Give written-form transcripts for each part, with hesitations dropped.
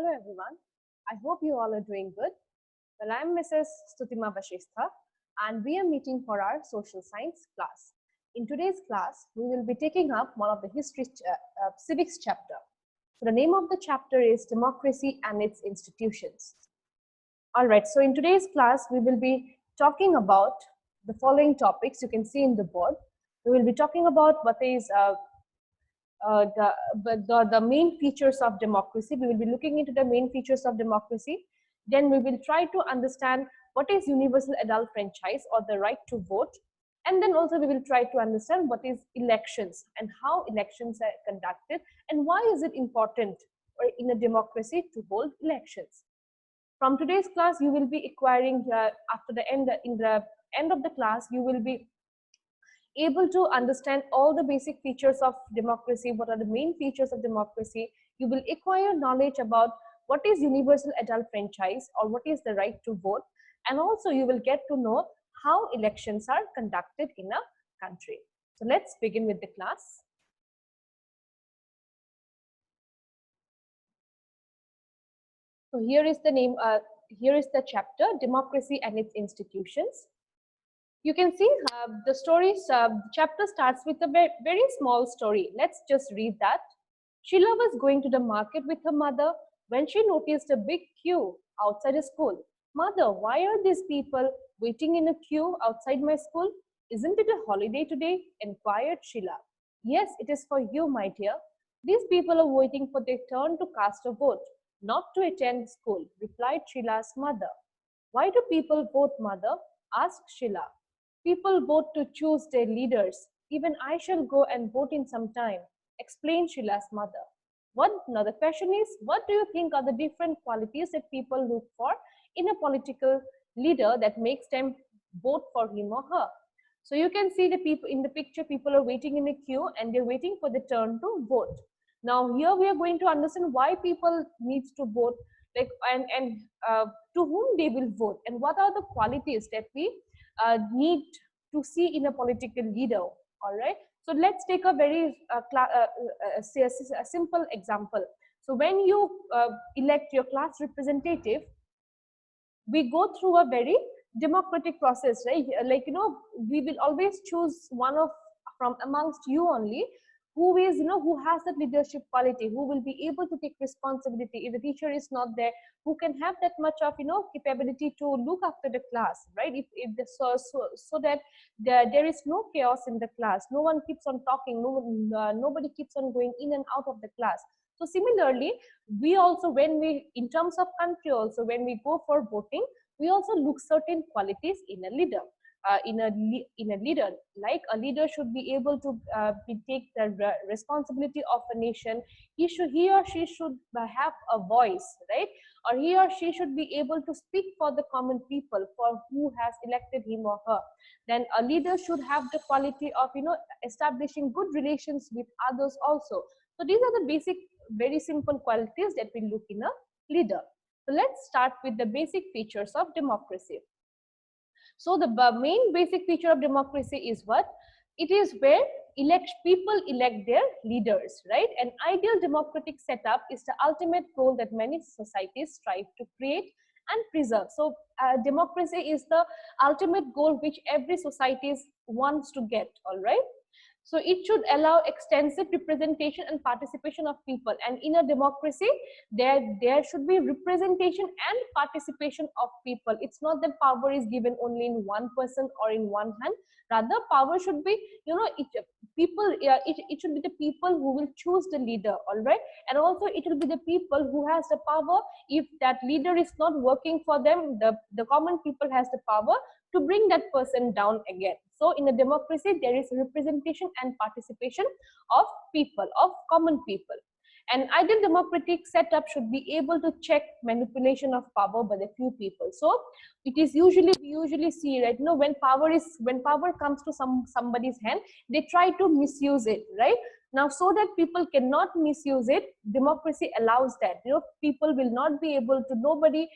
Hello everyone. I hope you all are doing good. Well, I'm Mrs. Stutima Vashistha and we are meeting for our social science class. In today's class, we will be taking up one of the civics chapter. So the name of the chapter is Democracy and its Institutions. All right, so in today's class, we will be talking about the following topics you can see in the board. We will be talking about what is the main features of democracy. We will be looking into the main features of democracy. Then we will try to understand what is universal adult franchise or the right to vote. And then also we will try to understand what is elections and how elections are conducted and why is it important in a democracy to hold elections. From today's class, you will be acquiring in the end of the class, you will be able to understand all the basic features of democracy, what are the main features of democracy. You will acquire knowledge about what is universal adult franchise or what is the right to vote. And also you will get to know how elections are conducted in a country. So let's begin with the class. So here is the chapter, Democracy and its Institutions. You can see the chapter starts with a very small story. Let's just read that. Sheila was going to the market with her mother when she noticed a big queue outside a school. Mother, why are these people waiting in a queue outside my school? Isn't it a holiday today? Inquired Sheila. Yes, it is for you, my dear. These people are waiting for their turn to cast a vote, not to attend school, replied Sheila's mother. Why do people vote, mother? Asked Sheila. People vote to choose their leaders. Even I shall go and vote in some time, explained Sheila's mother. Now the question is, what do you think are the different qualities that people look for in a political leader that makes them vote for him or her? So you can see the people in the picture, people are waiting in a queue and they're waiting for the turn to vote. Now here we are going to understand why people needs to vote, like to whom they will vote and what are the qualities that we need to see in a political leader. All right, so let's take a very a simple example. So when you elect your class representative, we go through a very democratic process, right? Like, we will always choose one of from amongst you only who is, who has that leadership quality, who will be able to take responsibility if the teacher is not there, who can have that much of, capability to look after the class, right? If the, so that there is no chaos in the class, no one keeps on talking, nobody keeps on going in and out of the class. So similarly, we also, when we, in terms of country also, when we go for voting, we also look certain qualities in a leader. In a leader, like a leader should be able to take the responsibility of a nation. He or she should have a voice, right? Or he or she should be able to speak for the common people for who has elected him or her. Then a leader should have the quality of, establishing good relations with others also. So these are the basic, very simple qualities that we look in a leader. So let's start with the basic features of democracy. So the main basic feature of democracy is what? It is where people elect their leaders, right? An ideal democratic setup is the ultimate goal that many societies strive to create and preserve. So democracy is the ultimate goal which every society wants to get, all right? So it should allow extensive representation and participation of people. And in a democracy, there should be representation and participation of people. It's not that power is given only in one person or in one hand. Rather, power should be, it should be the people who will choose the leader, all right? And also it will be the people who has the power. If that leader is not working for them, the common people has the power to bring that person down again. So in a democracy, there is representation and participation of people, of common people. An ideal democratic setup should be able to check manipulation of power by the few people. So it is we usually see, right? When power comes to somebody's hand, they try to misuse it, right? Now, so that people cannot misuse it, democracy allows that. People will not be able to, nobody,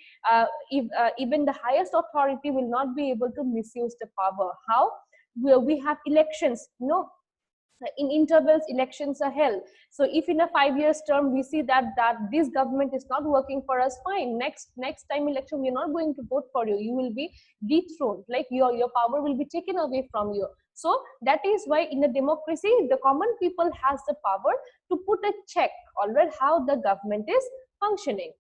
even the highest authority will not be able to misuse the power. How? We have elections, In intervals, elections are held. So if in a 5 years term we see that this government is not working for us, fine, next time election we're not going to vote for you, you will be dethroned, like your power will be taken away from you. So that is why in a democracy the common people has the power to put a check, all right, how the government is functioning.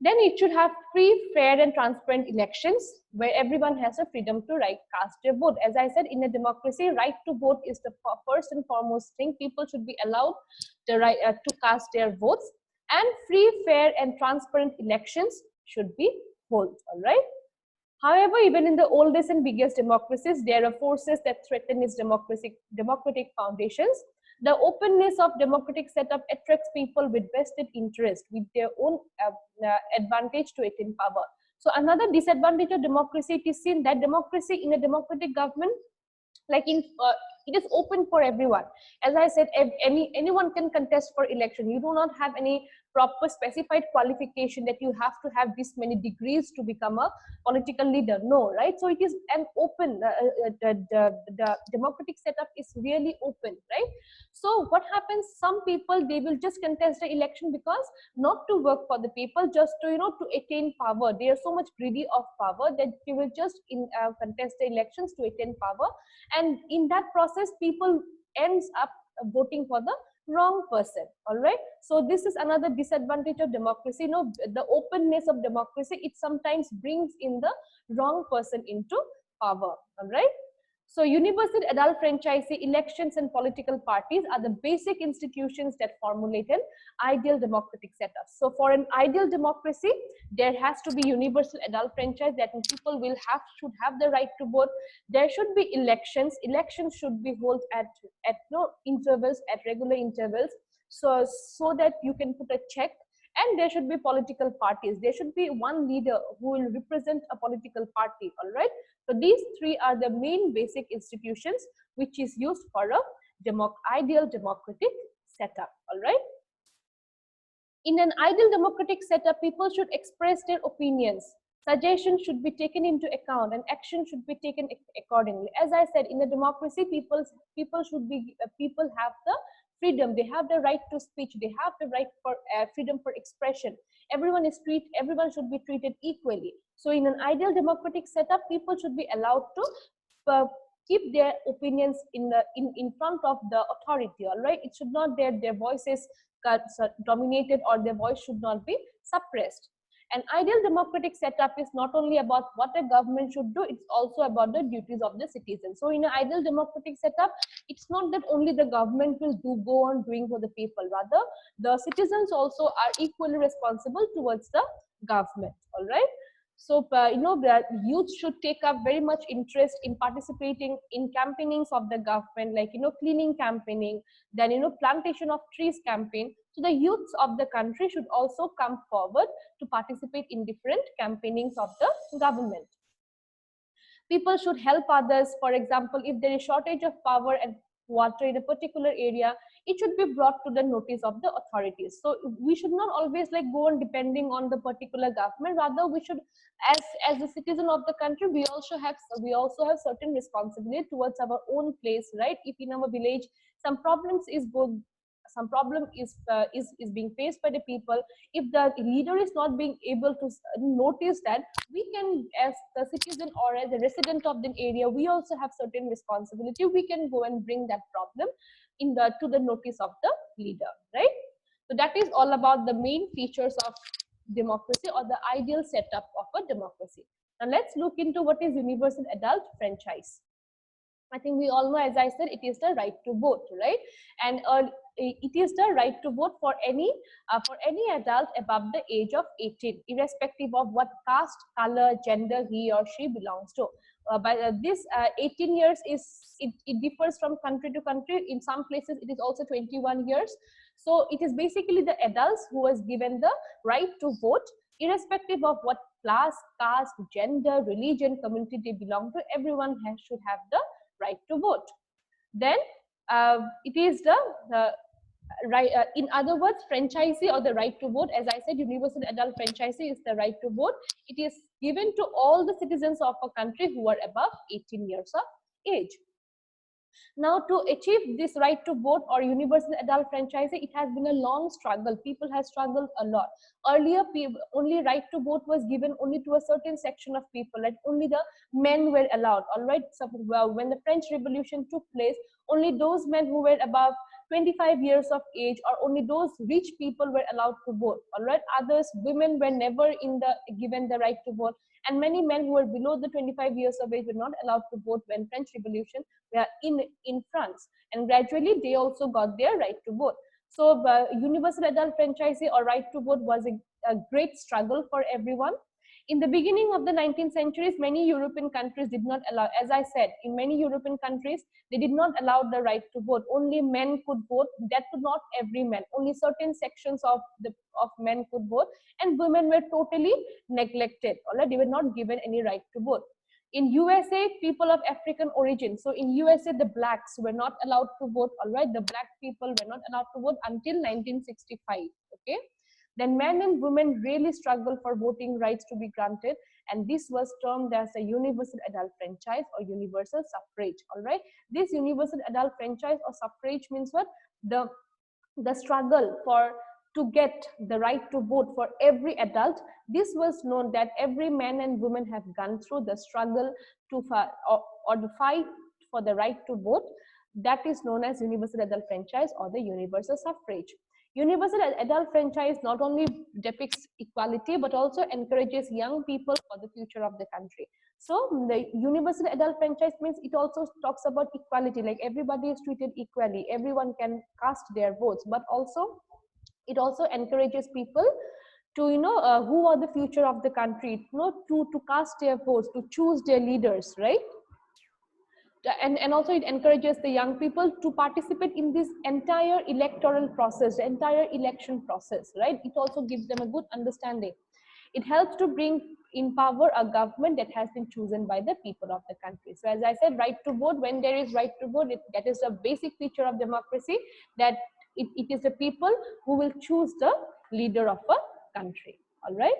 Then it should have free, fair, and transparent elections where everyone has a freedom to cast their vote. As I said, in a democracy, right to vote is the first and foremost thing. People should be allowed the right to cast their votes, and free, fair, and transparent elections should be held. All right. However, even in the oldest and biggest democracies, there are forces that threaten its democratic foundations. The openness of democratic setup attracts people with vested interest, with their own advantage to attain power. So another disadvantage of democracy, it is seen that democracy in a democratic government, like in it is open for everyone. As I said, anyone can contest for election. You do not have any proper specified qualification that you have to have this many degrees to become a political leader, no, right? So it is an open, the democratic setup is really open, right? So what happens, some people, they will just contest the election because not to work for the people, just to to attain power. They are so much greedy of power that they will just contest the elections to attain power, and in that process people ends up voting for the wrong person. All right, so this is another disadvantage of democracy. The openness of democracy, it sometimes brings in the wrong person into power. All right, so universal adult franchise elections and political parties are the basic institutions that formulate an ideal democratic setup. So for an ideal democracy, there has to be universal adult franchise, that means people should have the right to vote. There should be elections. Elections should be held at no intervals, at regular intervals, so that you can put a check. And there should be political parties. There should be one leader who will represent a political party. All right, so these three are the main basic institutions which is used for a ideal democratic setup. All right. In an ideal democratic setup, people should express their opinions. Suggestions should be taken into account, and action should be taken accordingly. As I said, in a democracy, people have the freedom. They have the right to speech. They have the right for freedom for expression. Everyone should be treated equally. So, in an ideal democratic setup, people should be allowed to keep their opinions in front of the authority. All right, it should not their voices dominated, or their voice should not be suppressed. An ideal democratic setup is not only about what a government should do, it's also about the duties of the citizens. So in an ideal democratic setup, it's not that only the government will go on doing for the people, rather the citizens also are equally responsible towards the government. All right. So, the youth should take up very much interest in participating in campaignings of the government, like, cleaning campaigning, then, plantation of trees campaign. So the youths of the country should also come forward to participate in different campaignings of the government. People should help others. For example, if there is shortage of power and water in a particular area, it should be brought to the notice of the authorities. So we should not always go on depending on the particular government. Rather, we should, as a citizen of the country, we also have certain responsibility towards our own place, right? If in our village some problem is being faced by the people, if the leader is not being able to notice that, we can, as the citizen or as a resident of the area, we also have certain responsibility. We can go and bring that problem to the notice of the leader, right? So that is all about the main features of democracy, or the ideal setup of a democracy. Now let's look into what is universal adult franchise. I think we all know, as I said, it is the right to vote, right? And it is the right to vote for any adult above the age of 18, irrespective of what caste, color, gender he or she belongs to. But this 18 years it differs from country to country. In some places, it is also 21 years. So it is basically the adults who has given the right to vote, irrespective of what class, caste, gender, religion, community they belong to. Everyone should have the right to vote. Then it is the right, in other words, franchisee, or the right to vote. As I said, universal adult franchisee is the right to vote. It is given to all the citizens of a country who are above 18 years of age. Now, to achieve this right to vote or universal adult franchise, it has been a long struggle. People have struggled a lot. Earlier, only right to vote was given only to a certain section of people, like only the men were allowed. All right, so when the French Revolution took place, only those men who were above 25 years of age or only those rich people were allowed to vote. All right, others, women were never given the right to vote, and many men who were below the 25 years of age were not allowed to vote when French Revolution were in France, and gradually they also got their right to vote. So universal adult franchise or right to vote was a great struggle for everyone. In the beginning of the 19th centuries, many European countries did not allow, as I said, in many European countries, they did not allow the right to vote. Only men could vote. That could not every man. Only certain sections of men could vote, and women were totally neglected. All right, they were not given any right to vote. In USA, people of African origin. So in USA, the blacks were not allowed to vote. All right, the black people were not allowed to vote until 1965. Okay. Then men and women really struggled for voting rights to be granted, and this was termed as a universal adult franchise or universal suffrage. All right, this universal adult franchise or suffrage means what? The struggle for to get the right to vote for every adult. This was known that every man and woman have gone through the struggle to or the fight for the right to vote. That is known as universal adult franchise or the universal suffrage. Universal adult franchise not only depicts equality but also encourages young people for the future of the country. So the universal adult franchise means it also talks about equality, like everybody is treated equally, everyone can cast their votes, but also it also encourages people to who are the future of the country, to cast their votes, to choose their leaders, right? And also it encourages the young people to participate in this entire electoral process, the entire election process, right? It also gives them a good understanding. It helps to bring in power a government that has been chosen by the people of the country. So as I said, right to vote, when there is right to vote, that is a basic feature of democracy, that it is the people who will choose the leader of a country. All right.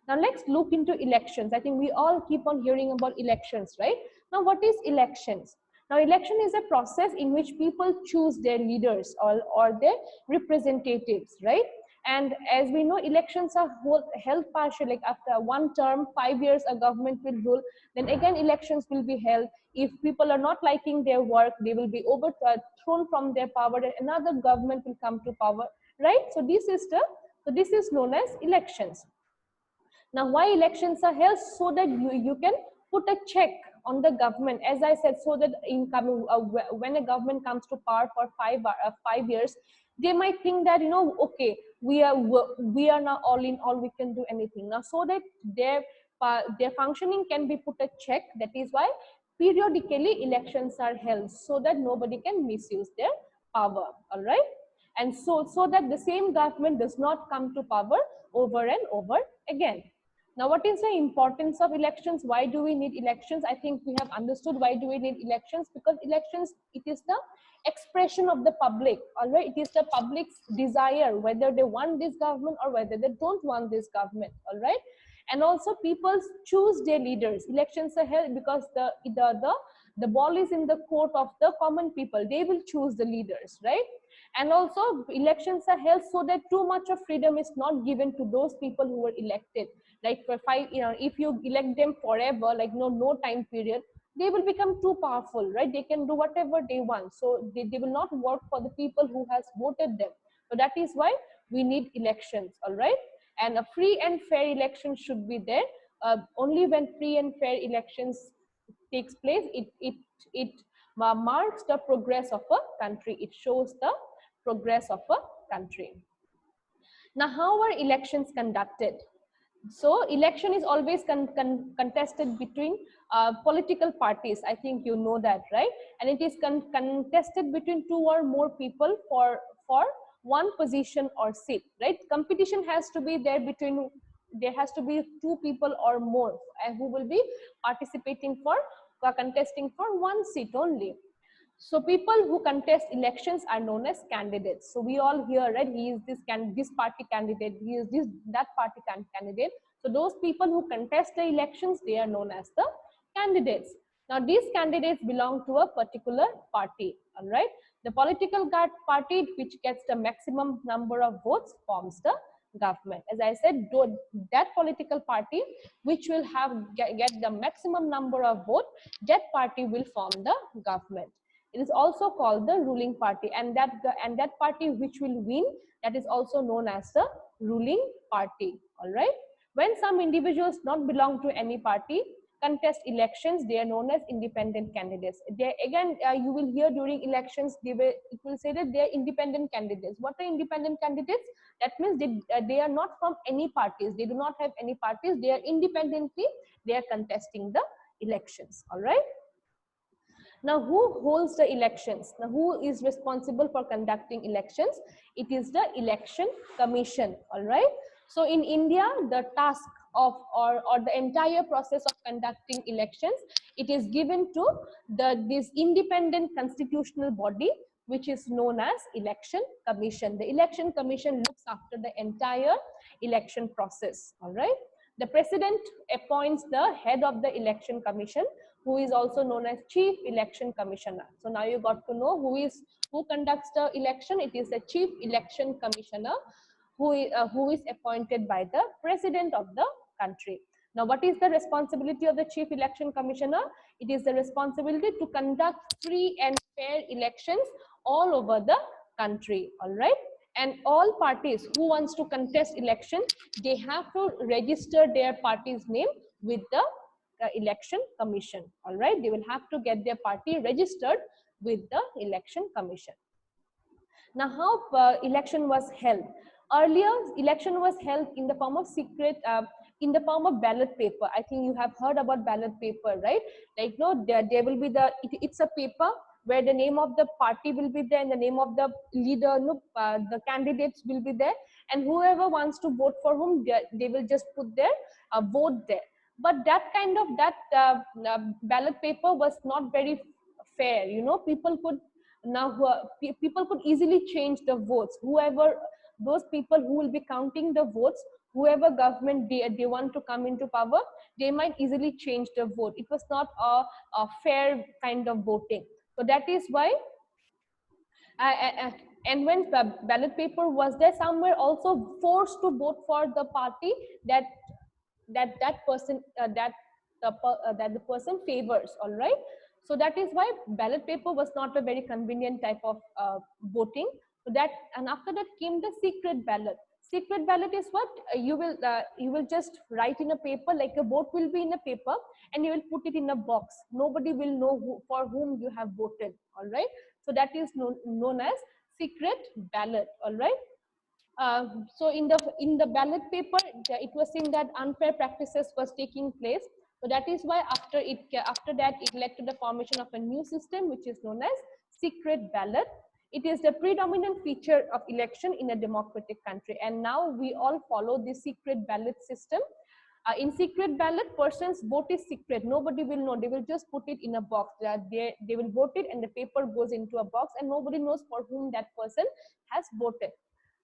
Now let's look into elections. I think we all keep on hearing about elections, right? Now what is elections? Now election is a process in which people choose their leaders or their representatives, right? And as we know, elections are held partially, like after one term, 5 years, a government will rule. Then again, elections will be held. If people are not liking their work, they will be overthrown from their power, and another government will come to power, right? So this is known as elections. Now, why elections are held? So that you can put a check on the government, as I said, so that incoming when a government comes to power for 5 years, they might think that okay, we are now all in all, we can do anything now, so that their functioning can be put a check. That is why periodically elections are held, so that nobody can misuse their power. All right, and so that the same government does not come to power over and over again. Now, what is the importance of elections? Why do we need elections? I think we have understood why do we need elections, because elections, it is the expression of the public. All right, it is the public's desire whether they want this government or whether they don't want this government. All right, and also people choose their leaders. Elections are held because the ball is in the court of the common people. They will choose the leaders, right? And also elections are held so that too much of freedom is not given to those people who were elected. Like for if you elect them forever, like no time period, they will become too powerful, right? They can do whatever they want, so they will not work for the people who has voted them. So that is why we need elections. All right, and a free and fair election should be there. Only when free and fair elections takes place, it marks the progress of a country. It shows the progress of a country. Now, how are elections conducted? So election is always contested between political parties. I think you know that, right? And it is contested between two or more people for one position or seat, right? Competition has to be there between, there has to be two people or more who will be participating for contesting for one seat only. So people who contest elections are known as candidates. So we all hear, right? He is this party candidate. He is that party candidate. So those people who contest the elections, they are known as the candidates. Now these candidates belong to a particular party, all right. The political party which gets the maximum number of votes forms the government. As I said, that political party which will get the maximum number of votes, that party will form the government. It is also called the ruling party, and that party which will win, that is also known as the ruling party, all right. When some individuals not belong to any party contest elections, they are known as independent candidates. They again, you will hear during elections, it will say that they are independent candidates. What are independent candidates? That means they are not from any parties. They do not have any parties. They are independently, they are contesting the elections, all right. Now, who holds the elections? Now, who is responsible for conducting elections? It is the Election Commission, all right. So, in India, the task of or the entire process of conducting elections, it is given to this independent constitutional body, which is known as Election Commission. The Election Commission looks after the entire election process, all right. The president appoints the head of the Election Commission, who is also known as Chief Election Commissioner. So now you got to know who conducts the election. It is the Chief Election Commissioner who is appointed by the President of the country. Now, what is the responsibility of the Chief Election Commissioner? It is the responsibility to conduct free and fair elections all over the country, all right? And all parties who wants to contest election, they have to register their party's name with the Election Commission, all right? They will have to get their party registered with the Election Commission. Now, how election was held? Earlier, election was held in the form of in the form of ballot paper. I think you have heard about ballot paper, right? Like, no, there will be it's a paper where the name of the party will be there and the name of the leader, the candidates will be there, and whoever wants to vote for whom, they will just put their vote there. But that kind of ballot paper was not very fair. People could people could easily change the votes. Those people who will be counting the votes, whoever government they want to come into power, they might easily change the vote. It was not a fair kind of voting. So that is why, and when ballot paper was there, some were also forced to vote for the party that person that the person favors, all right. So that is why ballot paper was not a very convenient type of voting. So that, and after that came the secret ballot. Secret ballot is what you will just write in a paper, like a vote will be in a paper, and you will put it in a box. Nobody will know for whom you have voted, all right. So that is known as secret ballot, all right. So in the ballot paper, it was seen that unfair practices was taking place. So that is why after that it led to the formation of a new system, which is known as secret ballot. It is the predominant feature of election in a democratic country, and now we all follow the secret ballot system. In secret ballot, person's vote is secret. Nobody will know. They will just put it in a box. They will vote it, and the paper goes into a box, and nobody knows for whom that person has voted.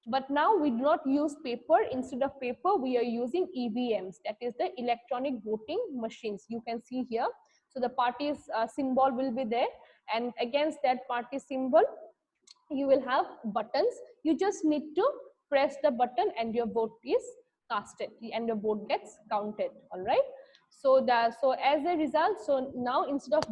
But now we do not use paper. Instead of paper, we are using EVMs, that is the electronic voting machines. You can see here. So the party's symbol will be there, and against that party symbol, you will have buttons. You just need to press the button and your vote is casted and your vote gets counted, all right. So as a result, so now instead of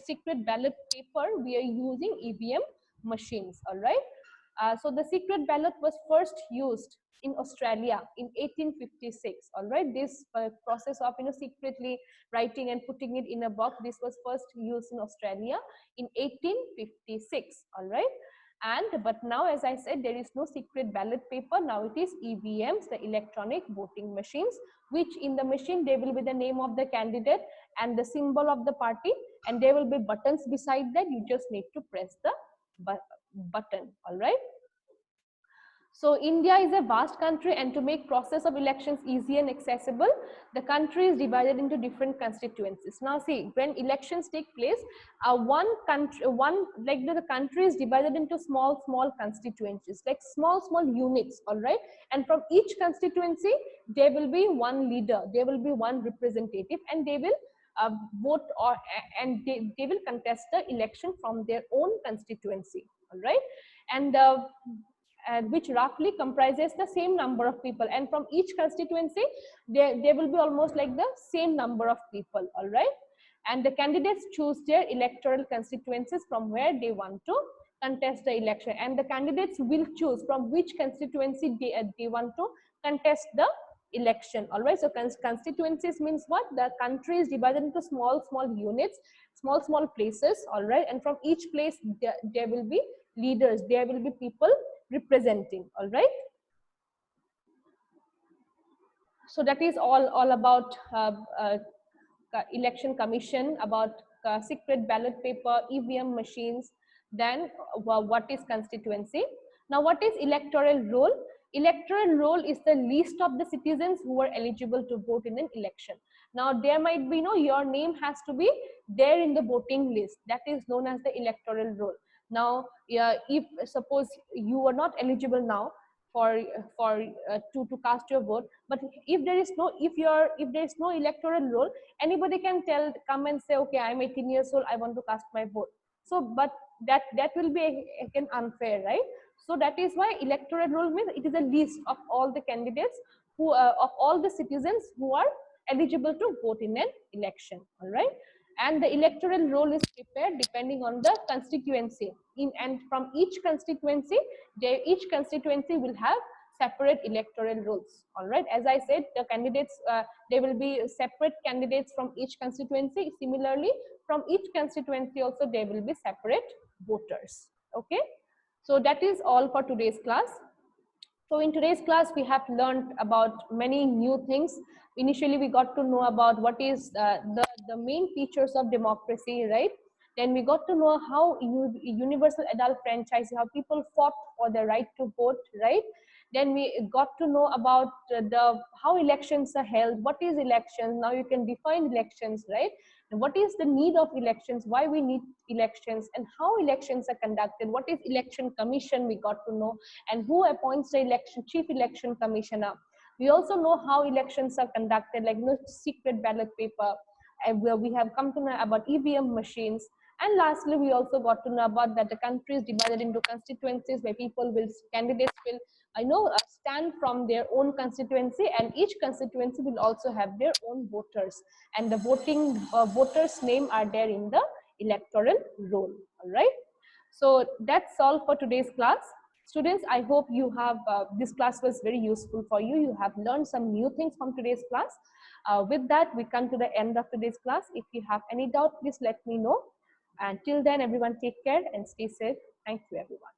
secret ballot paper, we are using EVM machines, all right. So the secret ballot was first used in Australia in 1856, all right. This process of secretly writing and putting it in a box, this was first used in Australia in 1856, all right. But now, as I said, there is no secret ballot paper. Now it is EVMs, the electronic voting machines, which in the machine there will be the name of the candidate and the symbol of the party, and there will be buttons beside that. You just need to press the button, all right. So India is a vast country, and to make process of elections easy and accessible, the country is divided into different constituencies. Now see, when elections take place, the country is divided into small constituencies, like small units, all right. And from each constituency, there will be one leader, there will be one representative, and they will vote and they will contest the election from their own constituency, all right, and which roughly comprises the same number of people, and from each constituency there will be almost like the same number of people, all right, and the candidates choose their electoral constituencies from where they want to contest the election, and the candidates will choose from which constituency they want to contest the election, all right. So constituencies means what? The country is divided into small units, small places, all right, and from each place there will be leaders, there will be people representing, all right. So that is all about election commission, about secret ballot paper, EVM machines. Then what is constituency? Now what is electoral roll? Electoral roll is the list of the citizens who are eligible to vote in an election. Now there might be your name has to be there in the voting list. That is known as the electoral roll. Now if suppose you are not eligible now for to cast your vote, but if there is no electoral roll, anybody can come and say, okay, I'm 18 years old, I want to cast my vote. So but that will be again unfair, right? So that is why electoral roll means it is a list of all the candidates who of all the citizens who are eligible to vote in an election, all right. And the electoral roll is prepared depending on the constituency and from each constituency will have separate electoral rolls, all right. As I said, the candidates there will be separate candidates from each constituency. Similarly, from each constituency also there will be separate voters, okay. So that is all for today's class. So in today's class, we have learned about many new things. Initially, we got to know about what is the main features of democracy, right? Then we got to know how universal adult franchise, how people fought for the right to vote, right? Then we got to know about how elections are held, what is elections, now you can define elections, right? And what is the need of elections, why we need elections, and how elections are conducted, what is election commission we got to know, and who appoints the chief election commissioner. We also know how elections are conducted, like secret ballot paper, and where we have come to know about EVM machines. And lastly, we also got to know about that the country is divided into constituencies where candidates will stand from their own constituency, and each constituency will also have their own voters, and the voters' name are there in the electoral roll, all right. So that's all for today's class. Students, I hope you have, this class was very useful for you. You have learned some new things from today's class. With that, we come to the end of today's class. If you have any doubt, please let me know. And till then, everyone take care and stay safe. Thank you, everyone.